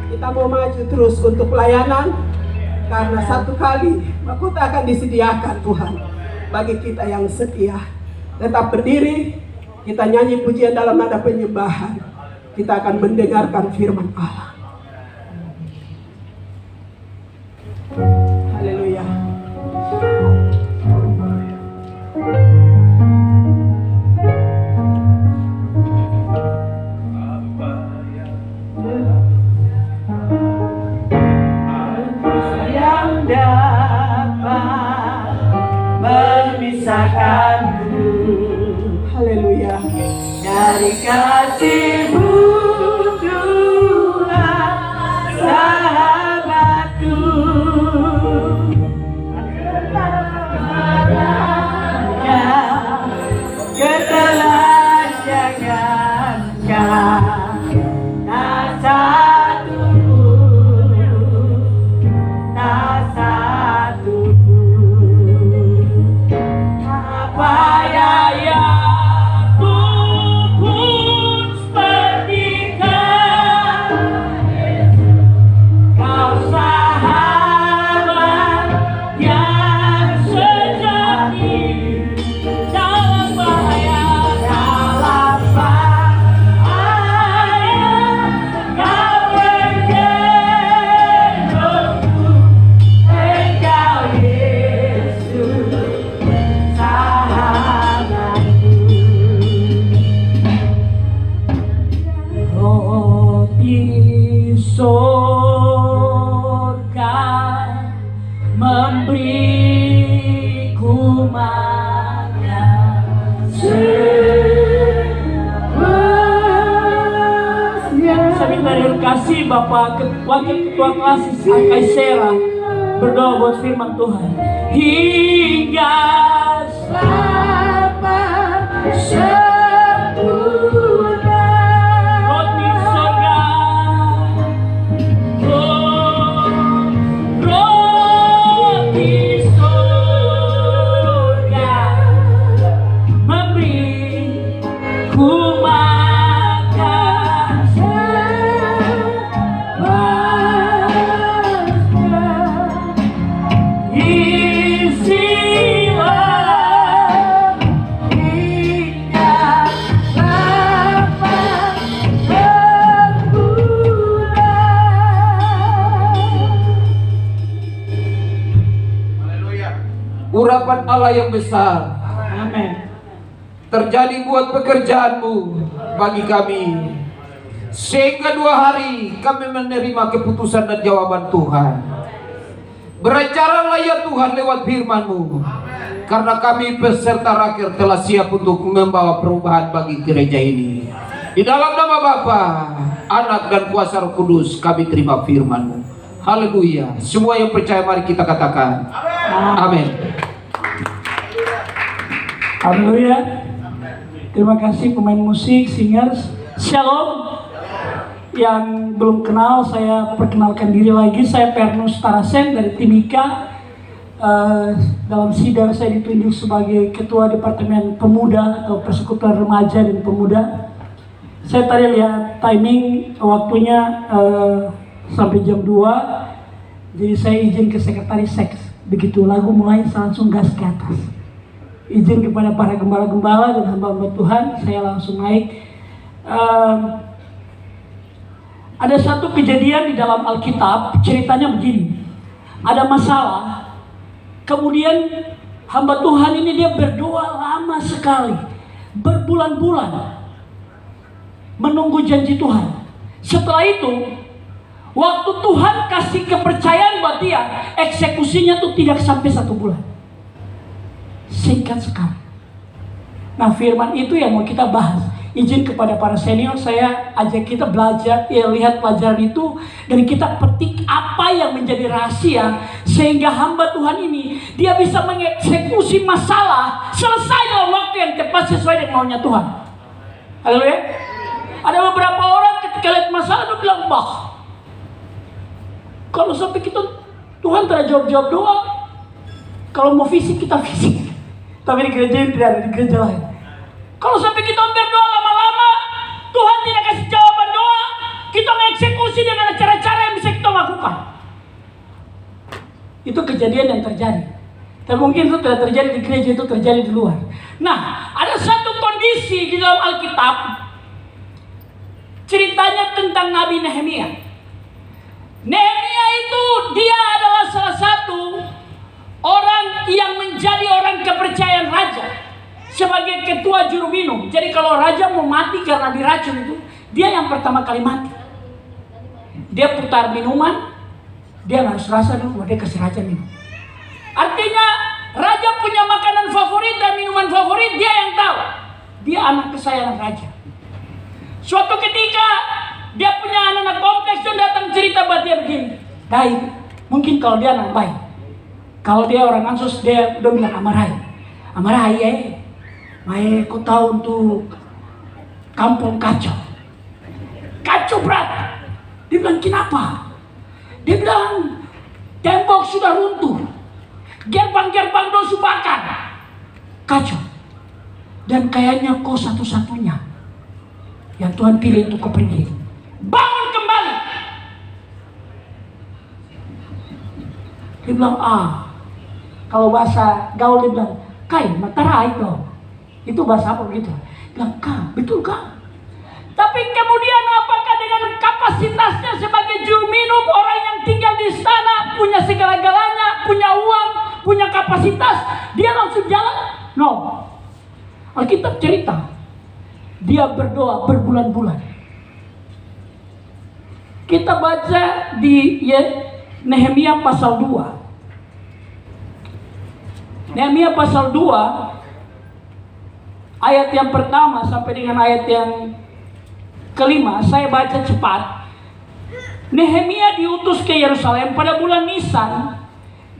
Kita mau maju terus untuk pelayanan, karena satu kali mahkota akan disediakan Tuhan bagi kita yang setia. Tetap berdiri, kita nyanyi pujian dalam nada penyembahan. Kita akan mendengarkan firman Allah. Haleluya. Memisahkanku, haleluya, dari kasih-Mu Tuhan sahabatku. Ketelanjangan tak satu memberiku makan sepuasnya. Saya minta kasih Bapak Wakil Ketua Kelas Angkai Sera berdoa buat firman Tuhan hingga selamat sempurna. Roti surga, roti surga memberiku makan sepuasnya. Isilah hingga dapat sempurna. Urapan Allah yang besar Amin. terjadi buat pekerjaanmu bagi kami, sehingga 2 hari kami menerima keputusan dan jawaban Tuhan. Berencanalah ya Tuhan lewat firman-Mu, karena kami peserta rakyat telah siap untuk membawa perubahan bagi gereja ini. Di dalam nama Bapa, Anak dan Kuasa Roh Kudus kami terima firman-Mu. Haleluya. Semua yang percaya mari kita katakan amin. Haleluya. Terima kasih pemain musik, singers. Shalom. yang belum kenal, saya perkenalkan diri lagi. Saya Pernus Tarasen dari Timika. Dalam sidang saya ditunjuk sebagai Ketua Departemen Pemuda atau Persekutuan Remaja dan Pemuda. Saya tadi lihat timing waktunya sampai jam 2. Jadi saya izin ke sekretaris seks. Begitu lagu mulai, saya langsung gas ke atas. Izin kepada para gembala-gembala dan hamba-hamba Tuhan, saya langsung naik. Ada satu kejadian di dalam Alkitab, ceritanya begini. Ada masalah, kemudian hamba Tuhan ini dia berdoa lama sekali, berbulan-bulan, menunggu janji Tuhan. Setelah itu, waktu Tuhan kasih kepercayaan buat dia, eksekusinya tuh tidak sampai 1 bulan. Singkat sekali. Nah, firman itu yang mau kita bahas. Izin kepada para senior, saya ajak kita belajar, lihat pelajaran itu, dan kita petik apa yang menjadi rahasia, sehingga hamba Tuhan ini, dia bisa mengeksekusi masalah, selesai dalam waktu yang tepat sesuai dengan maunya Tuhan. Haleluya. Ada beberapa orang ketika lihat masalah, dia bilang, bah, kalau sampai kita, Tuhan tidak jawab-jawab doa. Kalau mau fisik, kita fisik. Tapi di gereja ini tidak ada, di gereja lain. Kalau sampai kita berdoa lama-lama, Tuhan tidak kasih jawaban doa, kita mengeksekusi dengan cara-cara yang bisa kita lakukan. Itu kejadian yang terjadi. Dan mungkin itu tidak terjadi di gereja, itu terjadi di luar. Nah, ada satu kondisi di dalam Alkitab, ceritanya tentang Nabi Nehemia. Nehemia itu dia adalah salah satu orang yang menjadi orang kepercayaan raja sebagai ketua juru minum. Jadi kalau raja mau mati karena diracun itu, dia yang pertama kali mati. Dia putar minuman, dia harus rasa dulu, dia kasih raja minum. Artinya raja punya makanan favorit dan minuman favorit, dia yang tahu. Dia anak kesayangan raja. Suatu ketika dia punya anak-anak kompleks yang datang cerita buat dia begini. Baik, mungkin kalau dia anak baik. Kalau dia orang Ansus, dia udah bilang Amarai. Amarai, Mae, kau tahu untuk kampung kacau. Kacau berat. Dia bilang, kenapa? Dia bilang, tembok sudah runtuh. Gerbang-gerbang dosu bakar. Kacau. Dan kayaknya kau satu-satunya yang Tuhan pilih untuk kau pergi. Bangun kembali. Dia bilang, kalau bahasa gaul dia bilang, kai, matara itu. Itu bahasa apa begitu? Dia bilang, betul kah? Tapi kemudian apakah dengan kapasitasnya sebagai juru minum, orang yang tinggal di istana, punya segala-galanya, punya uang, punya kapasitas, dia langsung jalan? No. Alkitab cerita, dia berdoa berbulan-bulan. Kita baca di Nehemia pasal 2. Nehemia pasal 2 ayat yang pertama sampai dengan ayat yang kelima, saya baca cepat. Nehemia diutus ke Yerusalem pada bulan Nisan.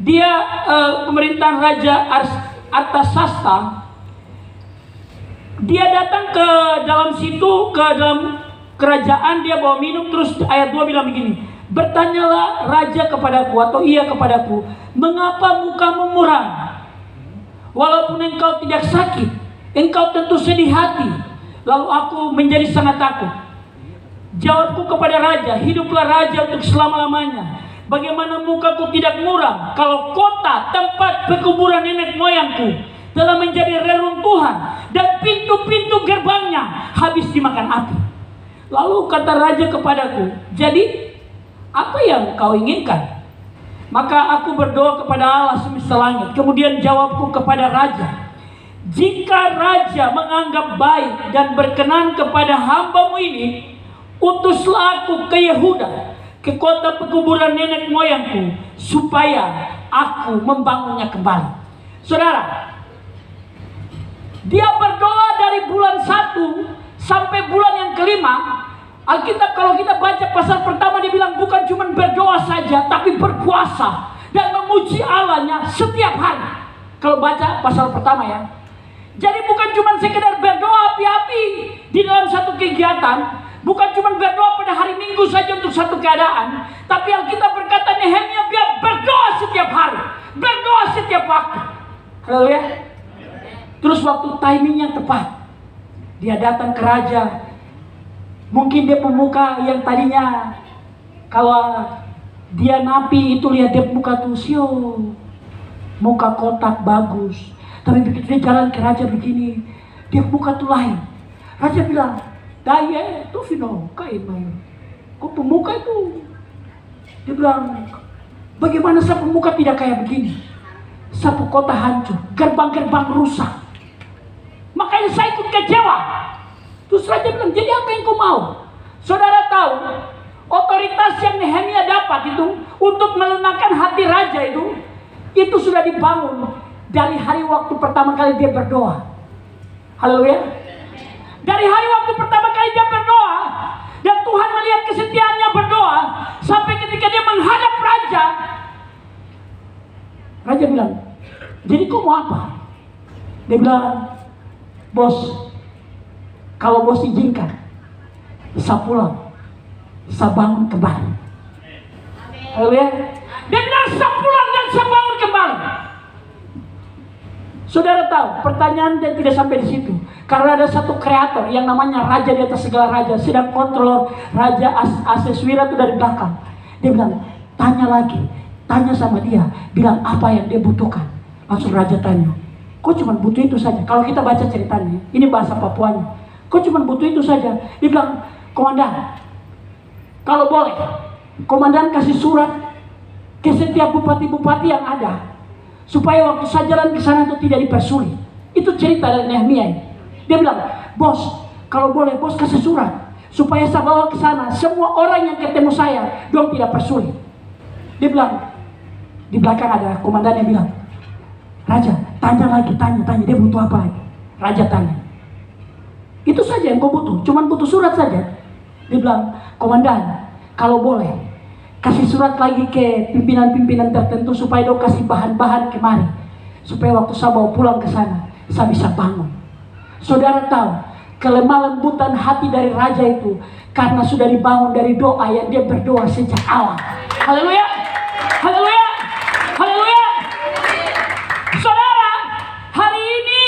Dia pemerintahan Raja Artasasta. Dia datang ke dalam situ, ke dalam kerajaan, dia bawa minum. Terus ayat 2 bilang begini, bertanyalah raja kepadaku atau ia kepadaku, mengapa mukamu muram? Walaupun engkau tidak sakit, engkau tentu sedih hati. Lalu aku menjadi sangat takut. Jawabku kepada raja, hiduplah raja untuk selama-lamanya. Bagaimana mukaku tidak muram kalau kota tempat pekuburan nenek moyangku telah menjadi reruntuhan dan pintu-pintu gerbangnya habis dimakan api. Lalu kata raja kepadaku, jadi apa yang kau inginkan? Maka aku berdoa kepada Allah semesta langit. Kemudian jawabku kepada raja, jika raja menganggap baik dan berkenan kepada hambamu ini, utuslah aku ke Yehuda, ke kota pekuburan nenek moyangku, supaya aku membangunnya kembali. Saudara, dia berdoa dari bulan 1 sampai bulan yang kelima. Alkitab kalau kita baca pasal pertama, dia bilang bukan cuma berdoa saja, tapi berpuasa dan memuji Allahnya setiap hari. Kalau baca pasal pertama ya. Jadi bukan cuma sekedar berdoa api-api di dalam satu kegiatan, bukan cuma berdoa pada hari Minggu saja untuk satu keadaan, tapi Alkitab berkata Nehemia dia berdoa setiap hari, berdoa setiap waktu. Haleluya. Terus waktu timingnya tepat, dia datang ke raja. Mungkin dia pemuka yang tadinya kalau dia napi itu lihat dia muka tuh muka kotak bagus, tapi begitu dia jalan ke raja begini, dia muka tuh lain. Raja bilang, daya itu fino kain mayor. Kok pemuka itu? Dia bilang, bagaimana sa pemuka tidak kayak begini? Sapu kota hancur, gerbang-gerbang rusak. Makanya saya ikut kecewa. Terus raja bilang, jadi apa yang kau mau? Saudara tahu, otoritas yang Nehemia dapat itu untuk melunakkan hati raja itu sudah dibangun dari hari waktu pertama kali dia berdoa. Haleluya. Dari hari waktu pertama kali dia berdoa, dan Tuhan melihat kesetiaannya berdoa, sampai ketika dia menghadap raja, raja bilang, jadi kau mau apa? Dia bilang, bos, kalau bos izinkan, saya pulang, saya bangun kembali. Haleluya. Dia bilang, saya pulang dan saya bangun kembali. Saudara tahu, pertanyaan dia tidak sampai di situ. Karena ada satu kreator yang namanya raja di atas segala raja, sedang kontrol raja Ahaswero itu dari belakang. Dia bilang, tanya lagi, tanya sama dia, bilang apa yang dia butuhkan. Langsung raja tanya, kok cuma butuh itu saja? Kalau kita baca ceritanya, ini bahasa Papuanya, kok cuma butuh itu saja? Dia bilang, komandan, kalau boleh, komandan kasih surat ke setiap bupati-bupati yang ada, supaya waktu saya jalan ke sana itu tidak dipersulit. Itu cerita dari Nehemia ini. Dia bilang, bos, kalau boleh bos kasih surat supaya saya bawa ke sana semua orang yang ketemu saya, dong tidak persulit. Dia bilang, di belakang ada komandan yang bilang, raja, tanya lagi, tanya, dia butuh apa lagi? Raja tanya, itu saja yang kau butuh, cuman butuh surat saja. Dia bilang, komandan, kalau boleh kasih surat lagi ke pimpinan-pimpinan tertentu supaya dong kasih bahan-bahan kemari, supaya waktu saya bawa pulang ke sana, saya bisa bangun. Saudara tahu, kelemah lembutan hati dari raja itu karena sudah dibangun dari doa yang dia berdoa sejak awal. Haleluya, haleluya, haleluya. Saudara, hari ini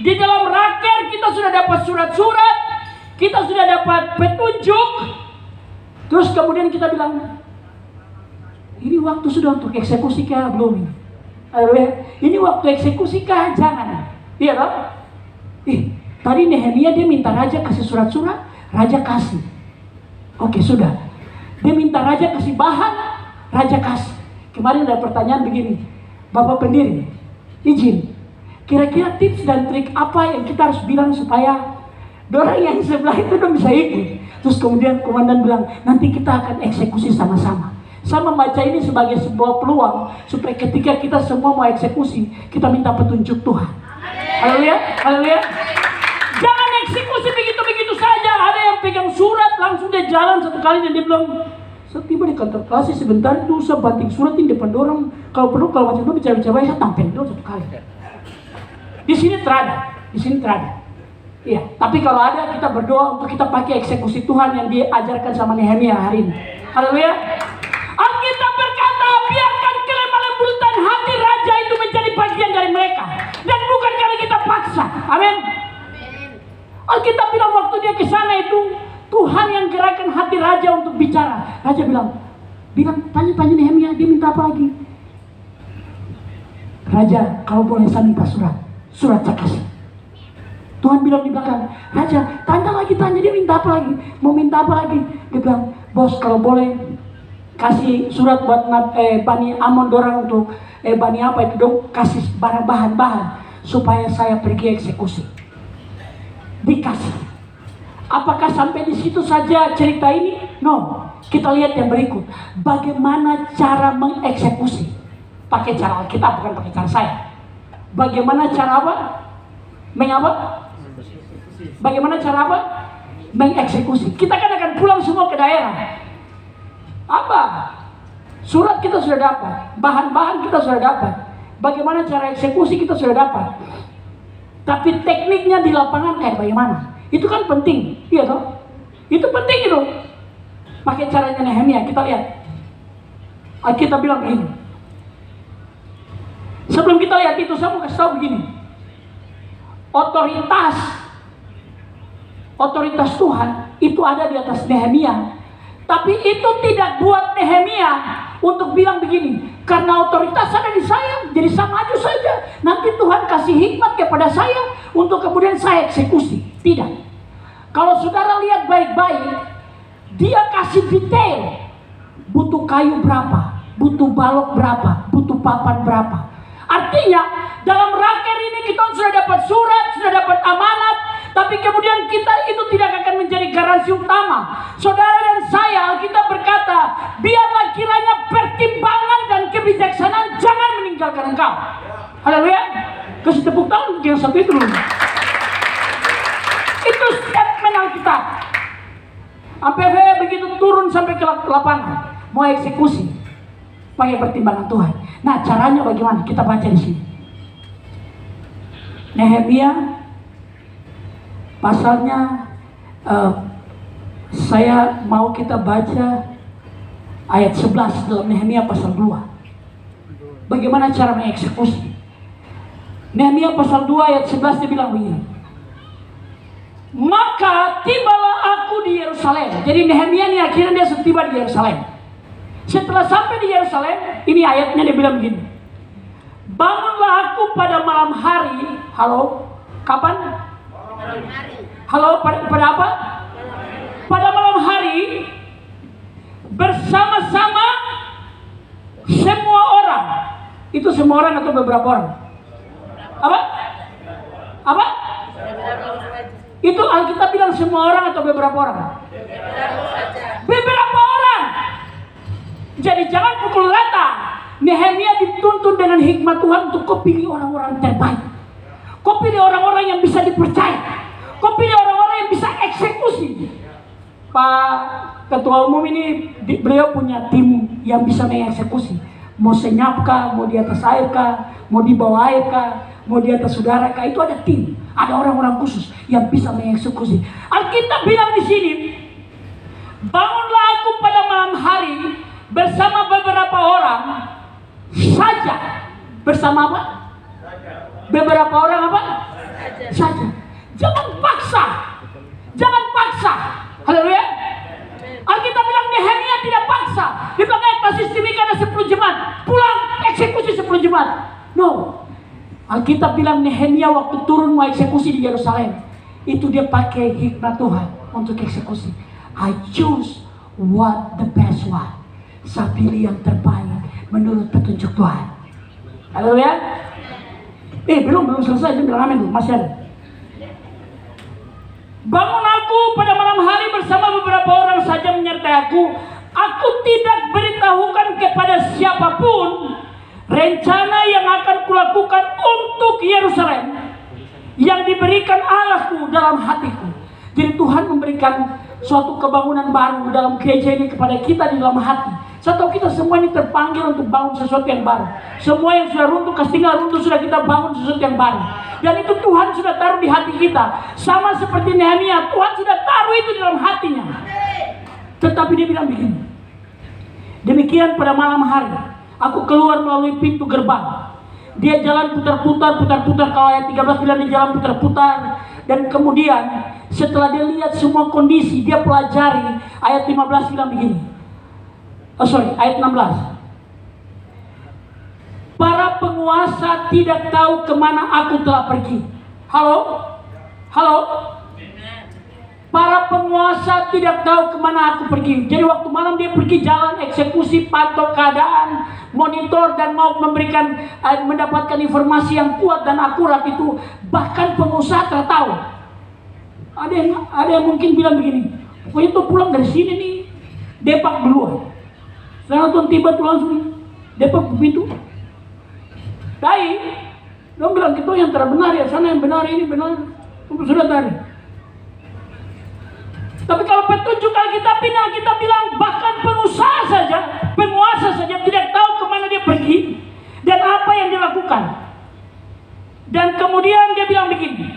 di dalam raker kita sudah dapat surat-surat, kita sudah dapat petunjuk. Terus kemudian kita bilang, ini waktu sudah untuk eksekusi kah belum? Haleluya. Ini waktu eksekusi kah? Jangan. Iya kan? Tadi Nehemia dia minta raja kasih surat-surat, raja kasih. Oke, sudah. Dia minta raja kasih bahan, raja kasih. Kemarin ada pertanyaan begini, Bapak pendiri, izin, kira-kira tips dan trik apa yang kita harus bilang supaya orang yang sebelah itu dong bisa ikut. Terus kemudian komandan bilang, nanti kita akan eksekusi sama-sama. Saya membaca ini sebagai sebuah peluang supaya ketika kita semua mau eksekusi, kita minta petunjuk Tuhan. Haleluya, haleluya. Jangan eksekusi begitu-begitu saja. Ada yang pegang surat langsung dia jalan satu kali dan dia bilang, saya tiba di kantor klasi sebentar itu saya banting surat di depan dorong. Kalau perlu kalau macam itu bicara-bicara saya tampil dulu satu kali. Di sini terada, di sini terada. Iya, tapi kalau ada kita berdoa untuk kita pakai eksekusi Tuhan yang diajarkan sama Nehemia hari ini. Haleluya. Alkitab berkata, biarkan kelemah lembutan hati raja itu menjadi bagian dari mereka, dan bukan karena kita paksa. Amin. Alkitab bilang waktu dia ke sana itu Tuhan yang gerakkan hati raja untuk bicara. Raja bilang tanya Nehemia, dia minta apa lagi? Raja, kalau boleh saya minta surat saya kasih. Tuhan bilang di belakang, raja, tanya, dia minta apa lagi? Mau minta apa lagi? Dia bilang, bos, kalau boleh kasih surat buat Bani Amon dorang untuk Bani apa itu dong, kasih bahan-bahan supaya saya pergi eksekusi. Dikasih. Apakah sampai di situ saja cerita ini? No. Kita lihat yang berikut. Bagaimana cara mengeksekusi? Pakai cara Alkitab, bukan pakai cara saya. Bagaimana cara apa? Bagaimana cara apa? Mengeksekusi. Kita kan akan pulang semua ke daerah. Apa? Surat kita sudah dapat, bahan-bahan kita sudah dapat. Bagaimana cara eksekusi kita sudah dapat. Tapi tekniknya di lapangan kayak bagaimana? Itu kan penting, iya toh? Itu penting itu. Pakai caranya Nehemia, kita lihat. Alkitab bilang begini. Sebelum kita lihat itu, saya mau kasih tahu begini. Otoritas Tuhan itu ada di atas Nehemia. Tapi itu tidak buat Nehemia untuk bilang begini, karena otoritas ada di saya, jadi saya maju saja. Nanti Tuhan kasih hikmat kepada saya untuk kemudian saya eksekusi. Tidak. Kalau saudara lihat baik-baik, dia kasih detail. Butuh kayu berapa, butuh balok berapa, butuh papan berapa. Artinya dalam raker ini kita sudah dapat surat, sudah dapat amanat, tapi kemudian kita itu tidak akan menjadi garansi utama. Saudara dan saya, kita berkata, biarlah kiranya pertimbangan dan kebijaksanaan jangan meninggalkan engkau. Haleluya. Kasih tepuk tangan yang satu itu dulu. Itu statement Alkitab. Sampai begitu turun sampai ke lapangan, mau eksekusi, pakai pertimbangan Tuhan. Nah, caranya bagaimana? Kita baca di sini. Nehemia pasalnya saya mau kita baca ayat 11 dalam Nehemia pasal 2. Bagaimana cara mengeksekusi? Nehemia pasal 2 ayat 11 dia bilang begini. Maka tibalah aku di Yerusalem. Jadi Nehemia ini akhirnya dia tiba di Yerusalem. Setelah sampai di Yerusalem, ini ayatnya dia bilang begini. Bangunlah aku pada malam hari. Halo, kapan? Halo, pada apa? Pada malam hari, bersama-sama semua orang. Itu semua orang atau beberapa orang? Apa? Apa? Itu Alkitab bilang semua orang atau beberapa orang? Beberapa orang. Jadi jangan pukul rata. Nehemia dituntun dengan hikmat Tuhan untuk kau pilih orang-orang terbaik. Kau pilih orang-orang yang bisa dipercaya. Kau pilih orang-orang yang bisa eksekusi. Pak Ketua Umum ini, beliau punya tim yang bisa mengeksekusi. Mau senyap kah, mau di atas air kah, mau di bawah air kah, mau di atas udara kah, itu ada tim. Ada orang-orang khusus yang bisa mengeksekusi. Alkitab bilang di sini, bangunlah aku pada malam hari bersama beberapa orang saja. Bersama apa? Beberapa orang apa? Saja. Jangan paksa. Jangan paksa. Haleluya. Alkitab bilang Nehemia tidak paksa. Dia bilang sistemik ada 10 jemaat. Pulang eksekusi 10 jemaat. No. Alkitab bilang Nehemia waktu turun mau eksekusi di Yerusalem, itu dia pakai hikmat Tuhan untuk eksekusi. I choose what the best one. Saya pilih yang terbaik menurut petunjuk Tuhan. Haleluya. Belum selesai, dia bilang amin dulu, masih ada. Bangun aku pada malam hari bersama beberapa orang saja menyertai aku. Aku tidak beritahukan kepada siapapun rencana yang akan kulakukan untuk Yerusalem yang diberikan Allahku dalam hatiku. Jadi Tuhan memberikan suatu kebangunan baru dalam gereja ini kepada kita di dalam hati. Saya tahu kita semua ini terpanggil untuk bangun sesuatu yang baru. Semua yang sudah runtuh, tinggal runtuh, sudah kita bangun sesuatu yang baru. Dan itu Tuhan sudah taruh di hati kita. Sama seperti Nehemia, Tuhan sudah taruh itu di dalam hatinya. Tetapi dia bilang begini. Demikian pada malam hari, aku keluar melalui pintu gerbang. Dia jalan putar-putar. Kalau ayat 13 bilang dia jalan putar-putar. Dan kemudian setelah dia lihat semua kondisi, dia pelajari. Ayat 15 bilang begini. Ayat 16. Para penguasa tidak tahu kemana aku telah pergi. Halo? Para penguasa tidak tahu kemana aku pergi. Jadi waktu malam dia pergi jalan, eksekusi, pantau keadaan, monitor, dan mau mendapatkan informasi yang kuat dan akurat itu. Bahkan pengusaha tidak tahu. Ada yang mungkin bilang begini, pokoknya tuh pulang dari sini nih, depak duluan. Sekarang tuh tiba tuh langsung depak pintu. Dai, dong bilang gitu yang terbenar ya, sana yang benar, ini benar. Sudah tadi. Tapi kalau petunjuk Alkitab ini, Alkitab bilang bahkan penguasa saja tidak tahu kemana dia pergi dan apa yang dilakukan. Dan kemudian dia bilang begini,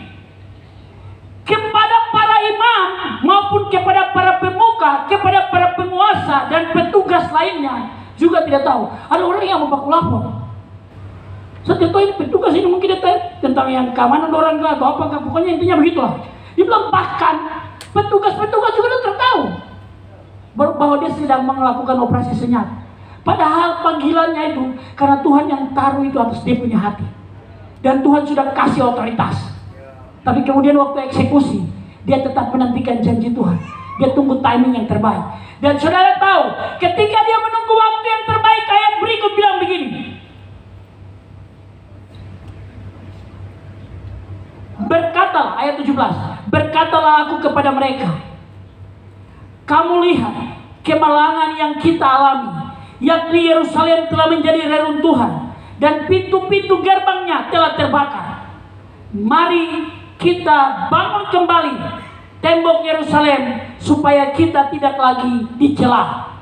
kepada para imam maupun kepada para pemuka, kepada para penguasa dan petugas lainnya juga tidak tahu. Ada orang yang mau baku lapor. Saya tahu ini petugas ini mungkin dia tahu tentang yang keamanan orang atau apa, pokoknya intinya begitulah. Dia bilang bahkan petugas-petugas juga tidak tahu bahwa dia sedang melakukan operasi senyap. Padahal panggilannya itu karena Tuhan yang taruh itu atas dia punya hati. Dan Tuhan sudah kasih otoritas. Tapi kemudian waktu eksekusi, dia tetap menantikan janji Tuhan. Dia tunggu timing yang terbaik. Dan saudara tahu, ketika dia menunggu waktu yang terbaik, ayat berikut bilang begini. Berkatalah, ayat 17. Berkatalah aku kepada mereka, kamu lihat kemalangan yang kita alami, yakni Yerusalem telah menjadi reruntuhan dan pintu-pintu gerbangnya telah terbakar. Mari kita bangun kembali tembok Yerusalem supaya kita tidak lagi dicela.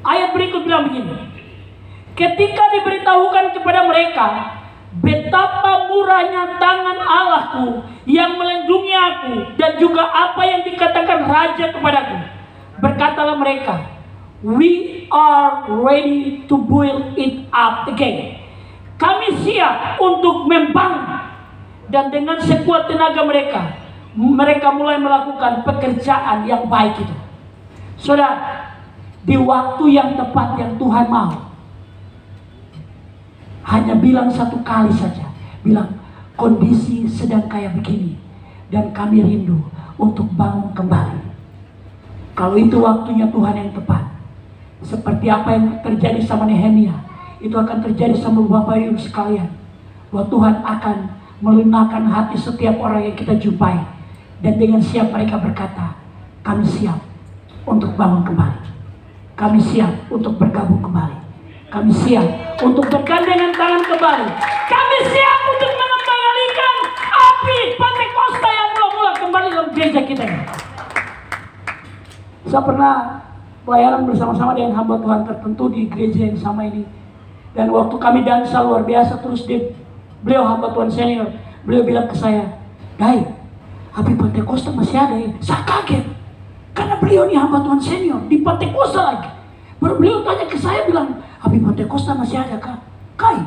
Ayat berikut bilang begini. Ketika diberitahukan kepada mereka betapa murahnya tangan Allahku yang melindungi aku dan juga apa yang dikatakan raja kepadaku, berkatalah mereka, we are ready to build it up again. Kami siap untuk membangun. Dan dengan sekuat tenaga mereka mulai melakukan pekerjaan yang baik itu. Saudara, di waktu yang tepat yang Tuhan mau, hanya bilang satu kali saja, bilang kondisi sedang kayak begini dan kami rindu untuk bangun kembali. Kalau itu waktunya Tuhan yang tepat, seperti apa yang terjadi sama Nehemia, itu akan terjadi sama Bapak Ibu sekalian, bahwa Tuhan akan melunakkan hati setiap orang yang kita jumpai, dan dengan siap mereka berkata, kami siap untuk bangun kembali, kami siap untuk bergabung kembali, kami siap untuk bergandengan tangan kembali, kami siap untuk mengembalikan api Pentakosta yang mula-mula kembali dalam gereja kita. Saya pernah pelayanan bersama-sama dengan hamba Tuhan tertentu di gereja yang sama ini. Dan waktu kami dansa luar biasa, terus beliau hamba Tuhan senior, beliau bilang ke saya, Dai, api Pentakosta masih ada ya? Saya kaget, karena beliau ini hamba Tuhan senior, di Pentakosta lagi. Baru beliau tanya ke saya, bilang, api Pentakosta masih ada kah? Kai.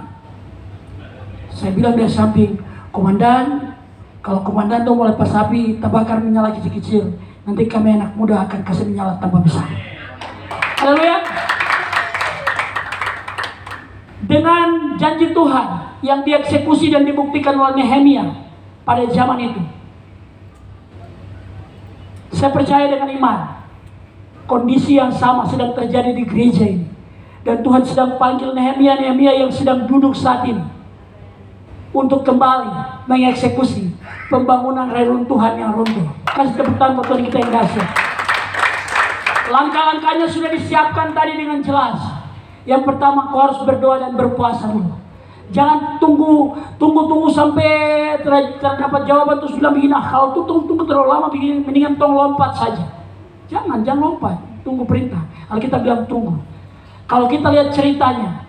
Saya bilang dari samping, komandan, kalau komandan tuh mau lepas api, terbakar menyala kecil-kecil, nanti kami anak muda akan kasih menyala tambah besar. Haleluya. Dengan janji Tuhan yang dieksekusi dan dibuktikan oleh Nehemia pada zaman itu, saya percaya dengan iman kondisi yang sama sedang terjadi di gereja ini, dan Tuhan sedang panggil Nehemia yang sedang duduk saat ini untuk kembali mengeksekusi pembangunan reruntuhan yang runtuh. Kasih tepuk tangan buat Tuhan kita yang dahsyat. Langkah-langkahnya sudah disiapkan tadi dengan jelas. Yang pertama, kau harus berdoa dan berpuasa dulu. Jangan tunggu sampai terdapat jawaban terus bilang begini, kalau tuh tunggu terlalu lama begini, mendingan tong lompat saja. Jangan lompat, tunggu perintah. Kalau kita bilang tunggu. Kalau kita lihat ceritanya,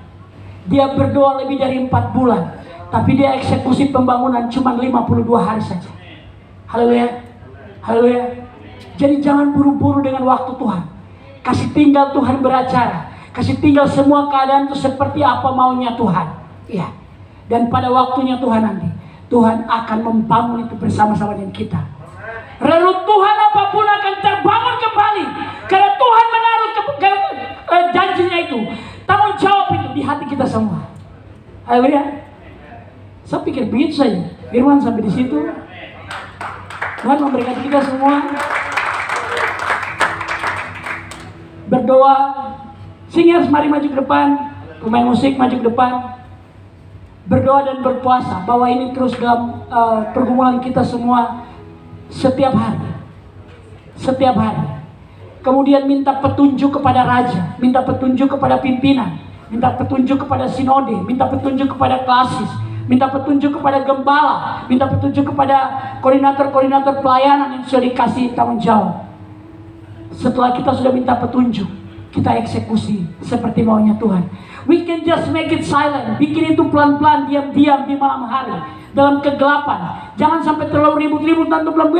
dia berdoa lebih dari 4 bulan, tapi dia eksekusi pembangunan cuma 52 hari saja. Haleluya. Haleluya. Jadi jangan buru-buru dengan waktu Tuhan. Kasih tinggal Tuhan beracara. Kasih tinggal semua keadaan itu seperti apa maunya Tuhan. Ya. Dan pada waktunya Tuhan nanti, Tuhan akan membangun itu bersama-sama dengan kita. Reruntuhan apapun akan terbangun kembali, karena Tuhan menaruh janjinya itu, tanggung jawab itu di hati kita semua. Haleluya. Saya pikir begitu saja. Firman sampai di situ. Tuhan memberkati kita semua. Berdoa. Singers mari maju ke depan. Pemain musik maju ke depan. Berdoa dan berpuasa bahwa ini terus dalam pergumulan kita semua setiap hari. Setiap hari. Kemudian minta petunjuk kepada raja, minta petunjuk kepada pimpinan, minta petunjuk kepada sinode, minta petunjuk kepada klasis, minta petunjuk kepada gembala, minta petunjuk kepada koordinator-koordinator pelayanan yang sudah dikasih tanggung jawab. Setelah kita sudah minta petunjuk, kita eksekusi seperti maunya Tuhan. We can just make it silent, bikin itu pelan-pelan, diam-diam di malam hari. dalam kegelapan. Jangan sampai terlalu ribut-ribut dan bilang,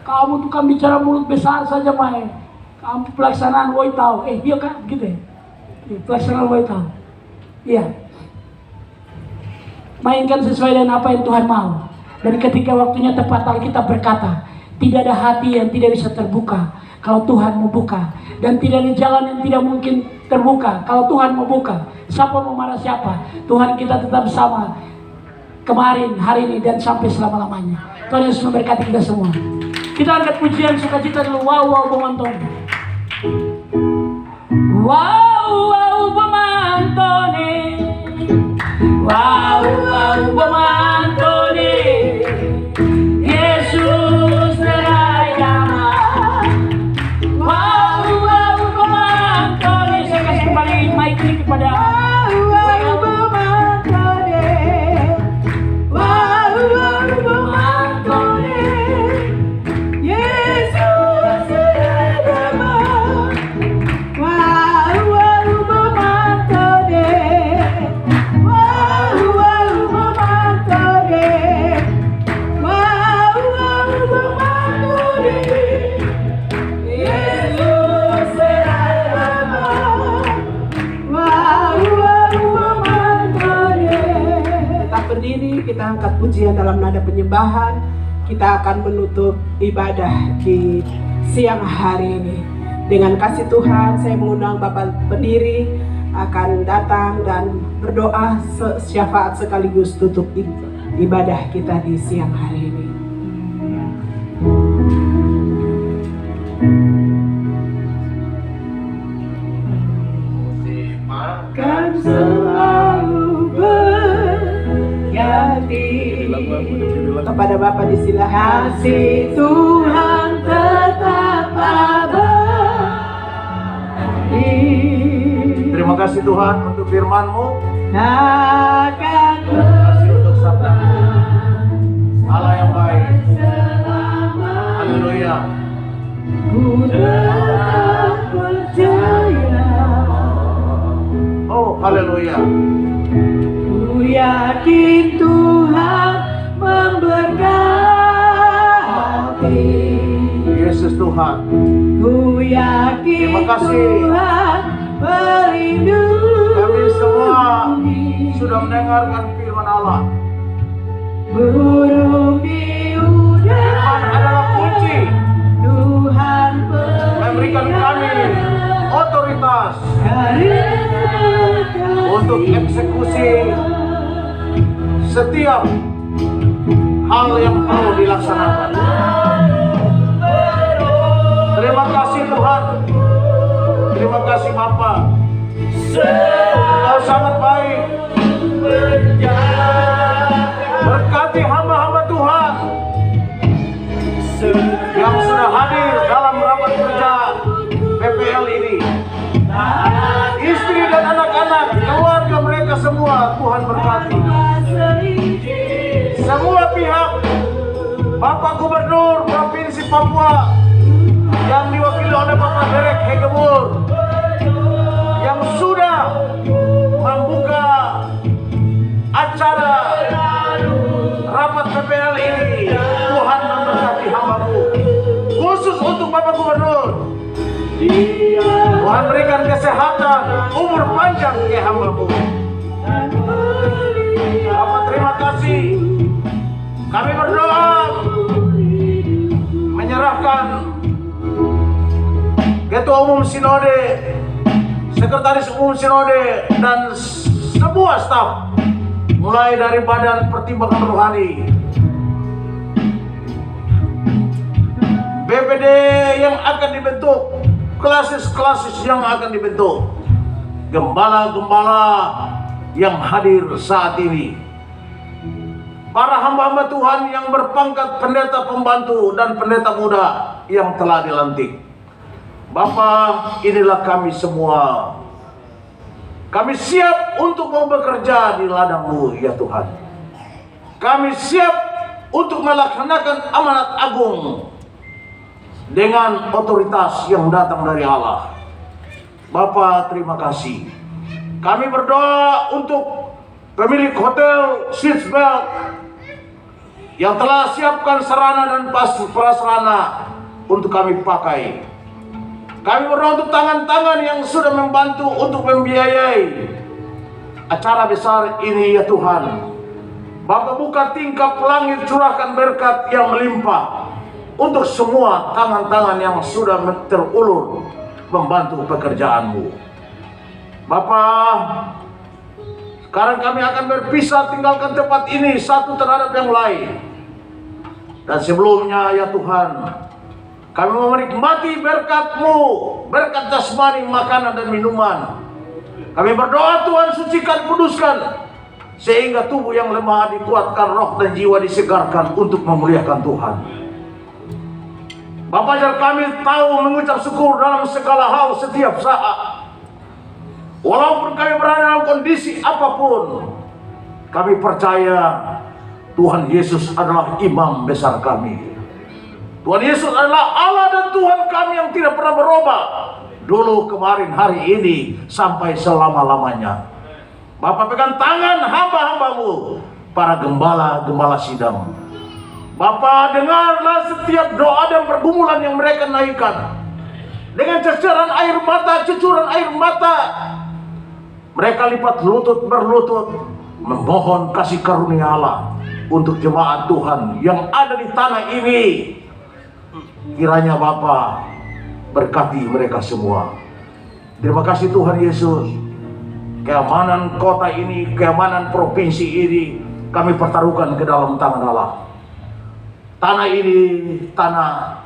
kamu tukang bicara mulut besar saja, Mai. Kamu pelaksanaan woi tahu. Iya kan, gitu ya. Pelaksanaan woi tahu. Iya. Mainkan sesuai dengan apa yang Tuhan mau. Dan ketika waktunya tepat, Alkitab berkata, tidak ada hati yang tidak bisa terbuka kalau Tuhan mau buka. Dan tidak ada jalan yang tidak mungkin terbuka kalau Tuhan mau buka. Siapa mau marah siapa? Tuhan kita tetap sama. Kemarin, hari ini, dan sampai selama-lamanya. Tuhan Yesus memberkati kita semua. Kita angkat pujian sukacita dulu. Wow, wow, Bumantone. Wow, wow, Bumantone. Wow, wow, Bumantone. Yesus terai damai. Wow, wow, Bumantone. Saya kasih kembali mic ini kepada kita angkat pujian dalam nada penyembahan. Kita akan menutup ibadah di siang hari ini. Dengan kasih Tuhan, saya mengundang Bapak pendiri akan datang dan berdoa syafaat sekaligus tutup ibadah kita di siang hari ini. Akan selalu kepada Bapak disilakan. Kasih Tuhan tetap abadi. Terima kasih Tuhan untuk firman-Mu. Akan Terima kasih untuk sabda Allah yang baik. Haleluya. ku tetap percaya. Oh, haleluya. Ku yakin Tuhan memberkati. Yesus Tuhan. Ku yakin Terima kasih. Tuhan melindungi. Kami semua sudah mendengarkan firman Allah. Burung di udara. Firman adalah kunci Tuhan memberikan kami otoritas untuk eksekusi setiap hal yang perlu dilaksanakan. Terima kasih Tuhan. Terima kasih Bapa. Engkau sangat baik. Berkati hamba-hamba Tuhan yang sudah hadir dalam rapat kerja PPL ini. Istri dan anak-anak, keluarga mereka semua, Tuhan berkati. Semua pihak, Bapak Gubernur Provinsi Papua yang diwakili oleh Bapak Derek Hegemur, yang sudah membuka acara rapat PPL ini. Tuhan memberkati hamba-Mu, khusus untuk Bapak Gubernur. Tuhan berikan kesehatan, umur panjang ke hamba-Mu. Bapak terima kasih. Kami berdoa menyerahkan Ketua Umum Sinode, Sekretaris Umum Sinode, dan semua staf, mulai dari Badan Pertimbangan Rohani, BPD yang akan dibentuk, klasis-klasis yang akan dibentuk, gembala-gembala yang hadir saat ini, para hamba-hamba Tuhan yang berpangkat pendeta pembantu dan pendeta muda yang telah dilantik. Bapa, inilah kami semua. Kami siap untuk mau bekerja di ladang-Mu, ya Tuhan. Kami siap untuk melaksanakan amanat agung dengan otoritas yang datang dari Allah. Bapa, terima kasih. Kami berdoa untuk pemilik hotel Swissbelt yang telah siapkan sarana dan prasarana untuk kami pakai. Kami berdoa untuk tangan-tangan yang sudah membantu untuk membiayai acara besar ini ya Tuhan. Bapa, buka tingkap langit, curahkan berkat yang melimpah untuk semua tangan-tangan yang sudah terulur membantu pekerjaan-Mu. Bapa, sekarang kami akan berpisah tinggalkan tempat ini satu terhadap yang lain. Dan sebelumnya ya Tuhan, kami mau menikmati berkat-Mu, berkat jasmani, makanan dan minuman. Kami berdoa Tuhan, sucikan, kuduskan, sehingga tubuh yang lemah dikuatkan, roh dan jiwa disegarkan untuk memuliakan Tuhan. Bapa, ajar kami tahu mengucap syukur dalam segala hal setiap saat. Walaupun kami berada dalam kondisi apapun, kami percaya Tuhan Yesus adalah imam besar kami. Tuhan Yesus adalah Allah dan Tuhan kami yang tidak pernah berubah, dulu, kemarin, hari ini, sampai selama-lamanya. Bapa, pegang tangan hamba-hamba-Mu, para gembala-gembala sidang. Bapa, dengarlah setiap doa dan pergumulan yang mereka naikkan. Dengan ceceran air mata, cucuran air mata, mereka lipat lutut berlutut, memohon kasih karunia Allah untuk jemaat Tuhan yang ada di tanah ini. Kiranya Bapa berkati mereka semua. Terima kasih Tuhan Yesus. Keamanan kota ini, keamanan provinsi ini kami pertaruhkan ke dalam tangan Allah. Tanah ini tanah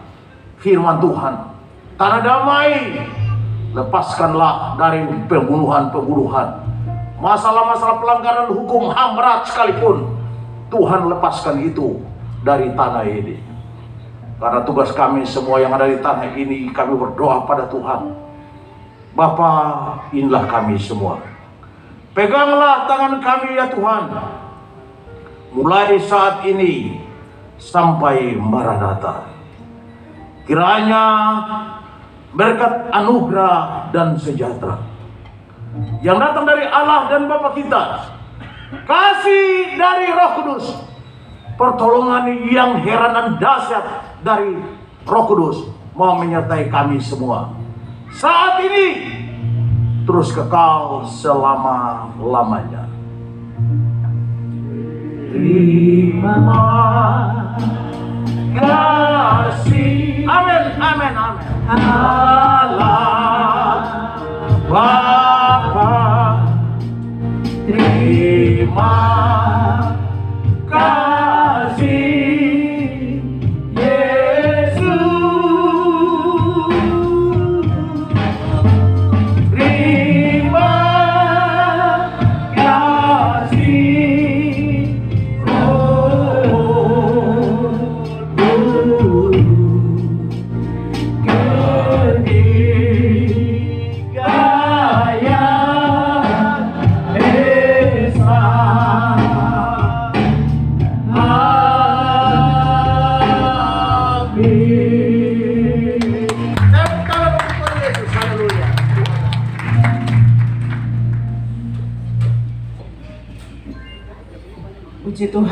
firman Tuhan, tanah damai. Lepaskanlah dari pembunuhan-pembunuhan, masalah-masalah pelanggaran hukum HAM berat sekalipun. Tuhan, lepaskan itu dari tanah ini. Karena tugas kami semua yang ada di tanah ini, kami berdoa pada Tuhan. Bapa, inilah kami semua. Peganglah tangan kami ya Tuhan, mulai saat ini sampai Maranatha. Kiranya berkat anugerah dan sejahtera yang datang dari Allah dan Bapa kita, kasih dari Roh Kudus, pertolongan yang heran dan dahsyat dari Roh Kudus mau menyertai kami semua saat ini terus kekal selama-lamanya. Terima kasih. Amin, amin, amin. Allah Bapa, terima kasih. Puji Tuhan.